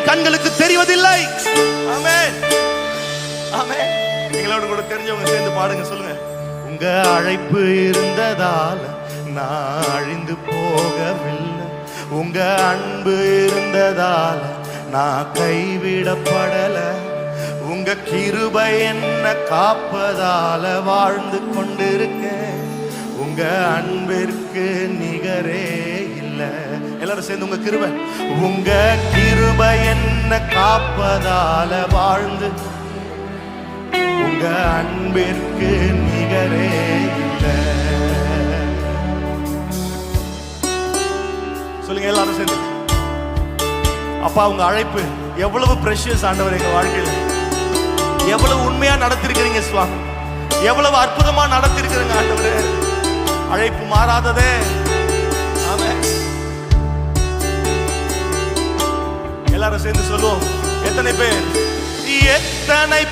கண்களுக்கு தெரிவதில்லை. ஆமென், ஆமென். எங்களோட கூட தெரிஞ்சவங்க சேர்ந்து பாடுங்க, சொல்லுங்க. உங்க அழைப்பு இருந்ததால் நான் அழிந்து போகவில்லை, உங்க அன்பு இருந்ததால் நான் கைவிடப்படல, உங்க கிருபை என்ன காப்பதால வாழ்ந்து கொண்டிருக்கேன், உங்க அன்பிற்கு நிகரே இல்லை. எல்லாரும் சேர்ந்து உங்க கிருபை, உங்க கிருபை என்ன காப்பதால வாழ்ந்து, உங்க அன்பிற்கு நிகரே இல்லை. சொல்லுங்க எல்லாரும் சேர்ந்து. அப்பா, உங்க அழைப்பு எவ்வளவு பிரஷியஸ் ஆண்டவர், எங்க வாழ்க்கையில எவ்வளவு உண்மையா நடத்திருக்கிறீங்க சுவாமி, எவ்வளவு அற்புதமா நடத்திருக்கிறீங்க ஆண்டவரே. அழைப்பு மாறாததே. ஆமென். எல்லாரும் சேர்ந்து சொல்லுவோம். எத்தனை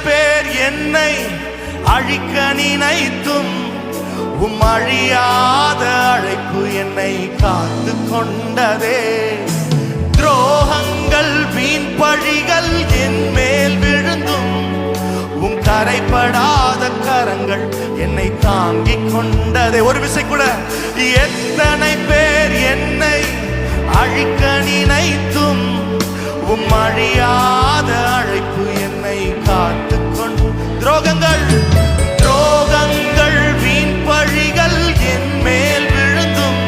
பேர் என்னை அழிக்க நினைத்தும் உம் அழியாத அழைப்பு என்னை காத்து கொண்டதே. துரோகங்கள் வீண் பழிகள் என் மேல் விழுந்தும் உம் கரைப்படாத கரங்கள் என்னை தாங்கிக் கொண்டதே. ஒரு விசை கூட. எத்தனை பேர் என்னை அழிக்க நினைத்தும் உம் அழியாத அழைப்பு என்னை காத்து கொண்டு, துரோகங்கள் வீண் பழிகள் என் மேல் விழுந்தும்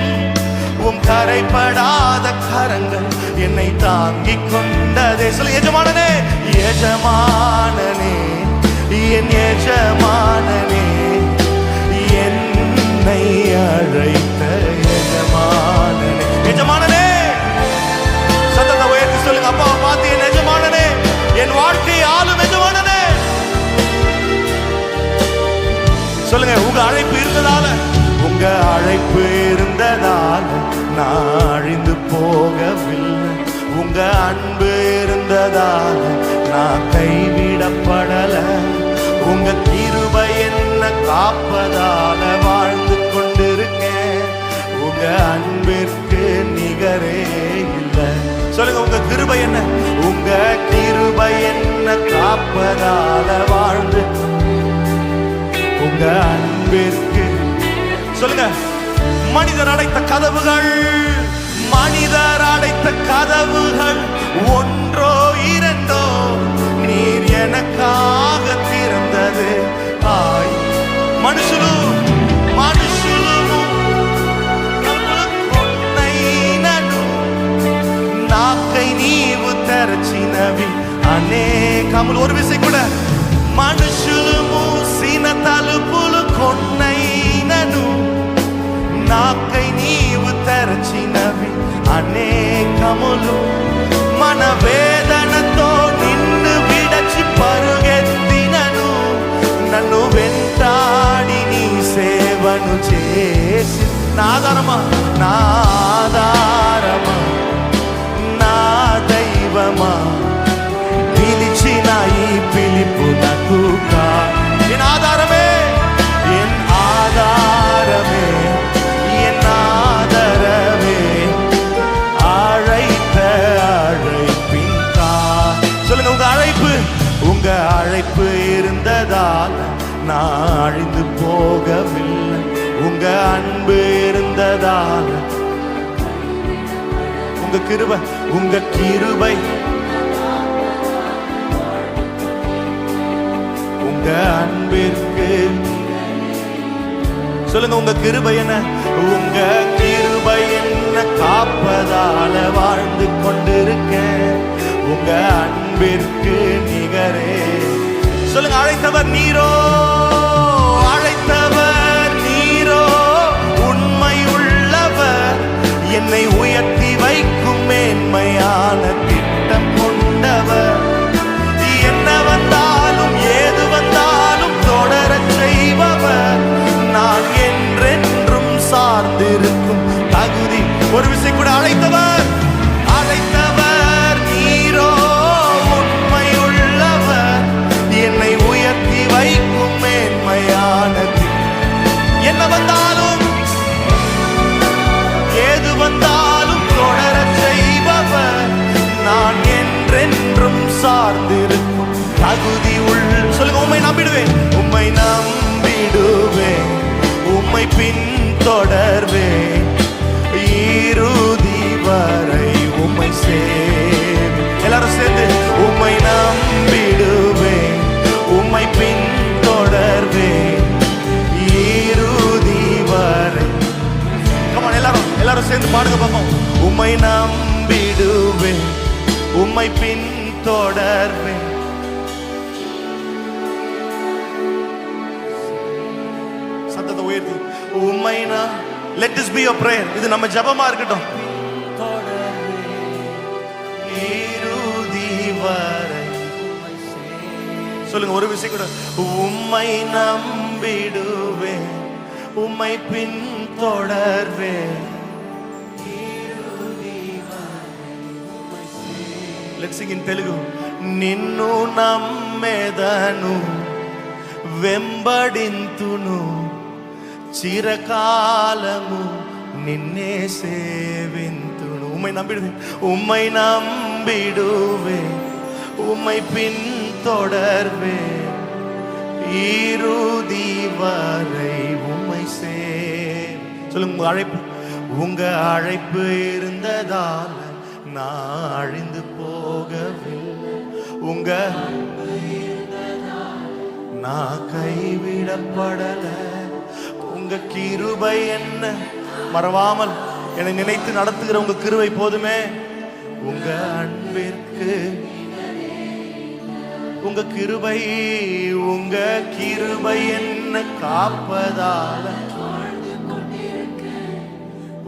உம் கரைப்படாத கரங்கள் என்னை தாங்கிக் கொண்டதே. சொல்லு, எஜமானனே, எஜமானனே, என் எஜமானனே, என்னை அழைத்த எஜமானனே. எஜமானனே, சத்தத்தை உயர்த்தி சொல்லுங்க. அப்பாவை பார்த்து, என் எஜமானனே, என் வாழ்க்கையை ஆளும் எஜமானனே. சொல்லுங்க. உங்க அழைப்பு இருந்ததால, உங்க அழைப்பு இருந்ததால நான் அழிந்து போகவில்லை, உங்க அன்பு இருந்ததால நான் கைவிடப்படல, உங்க கிருபை என்ன காப்பதால வாழ்ந்து கொண்டிருக்கேன், உங்க அன்பிற்கு நிகரே இல்லை. சொல்லுங்க. உங்க கிருபை என்ன, உங்க கிருபை என்ன காப்பதால வாழ்ந்து, உங்க அன்பிற்கு. சொல்லுங்க. மனிதர் அடைத்த கதவுகள், மனிதர் அடைத்த கதவுகள் ஒன்றோ இரண்டோ நீர் எனக்காக திறந்தது. ஆய் మనుషులు కొన్నైనను నాకై నీవు తెరచినవి అనేకములు. ஒரு விசை கூட. మనుషులు మూసిన తలుపులు కొన్నైనను నాకై నీవు తెరచినవి అనేకములు. మన వేదనతో నిన్ను విడచి పరుగెత్తినను, నన్ను వెంటాడి నీ సేవను చేసి, నా ఆధారమా, నా ఆధారమా, నా దైవమా, పిలిచిన ఈ పిలుపునకు என் ஆதாரமே, என் ஆதாரமே, என் ஆதரவே, அழைத்த அழைப்பின் சொல்லுங்க. உங்க அழைப்பு, உங்க அழைப்பு இருந்ததால் நான் அழிந்து போகவில்லை, உங்க அன்பு இருந்ததால், உங்க கிருபை, உங்க கிருபை, உங்க அன்பிற்கு. சொல்லுங்க. உங்க கிருபை என்ன, உங்க கிருபை என்ன காப்பதால வாழ்ந்து கொண்டிருக்கேன், உங்க அன்பிற்கு நிகரே. சொல்லுங்க. அழைத்தவர் நீரோ, அழைத்தவர் நீரோ, உண்மை உள்ளவர், என்னை உயர்த்தி வைக்கும் மேன்மையான திட்டம் கொண்டவர். என்ன வந்தாலும் ஏது வந்தாலும் தொடரச் செய்பவர், நான் என்றென்றும் சார்ந்திருக்கும் தகுதி. ஒரு விசை கூட. அழைத்தவர், அழைத்தவர் நீரோ, உண்மை உள்ளவர், என்னை உயர்த்தி வைக்கும் மேன்மையானது. என்ன வந்தாலும் ஏது வந்தாலும் சார்ந்திருக்கும் தகுதி உள்ள சொல்லுங்க. உம்மை நம்பிடுவேன், உம்மை நம்பிடுவேன், உம்மை பின்தொடர்வேன், இறுதி வரை உம்மை சேர். எல்லாரும் சேர்ந்து உம்மை நம்பிடுவேன், உம்மை பின்தொடர்வேன், இறுதி வரை. கமான், எல்லாரும் சேர்ந்து பாடுங்க பாப்போம். உம்மை நம்பிடுவேன், உம்மை பின்தொடர்வேன். சத்தத்தை உயர்த்தி உம்மை நான். Let this be your prayer. இது நம்ம ஜெபமா இருக்கட்டும். இறுதி வரை சொல்லுங்க ஒரு விஷயம் கூட. உம்மை நம்பிடுவேன், உம்மை பின்தொடர்வேன். Let's sing in Telugu. నిన్ను నమ్మెదను, వెంబడింతును, చిరకాలము నిన్నే సేవింతును. ఉమ్మై నమ్మిడువే, ఉమ్మై నమ్మిడువే, உம்மை பின்தொடர்வே, இறுதி வரை உம்மை சேர். சொல்லுங்க உங்க அழைப்பு. உங்க அழைப்பு இருந்ததால் நான் அழிந்து போகவில்லை. உங்க நான் கைவிடப்படல. உங்க கிருபை என்ன மறவாமல் என்னை நினைத்து நடத்துகிற உங்க கிருபை போதுமே. உங்க அன்பிற்கு உங்க கிருபை, உங்க கிருபை என்ன காப்பதால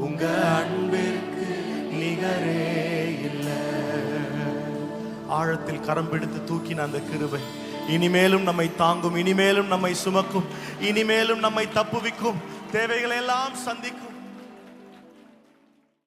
உங்க அன்பிற்கு நிகரே இல்லை. ஆழத்தில் கரம் பிடித்து தூக்கின அந்த கிருபை இனிமேலும் நம்மை தாங்கும், இனிமேலும் நம்மை சுமக்கும், இனிமேலும் நம்மை தப்புவிக்கும், தேவைகளை எல்லாம் சந்திக்கும்.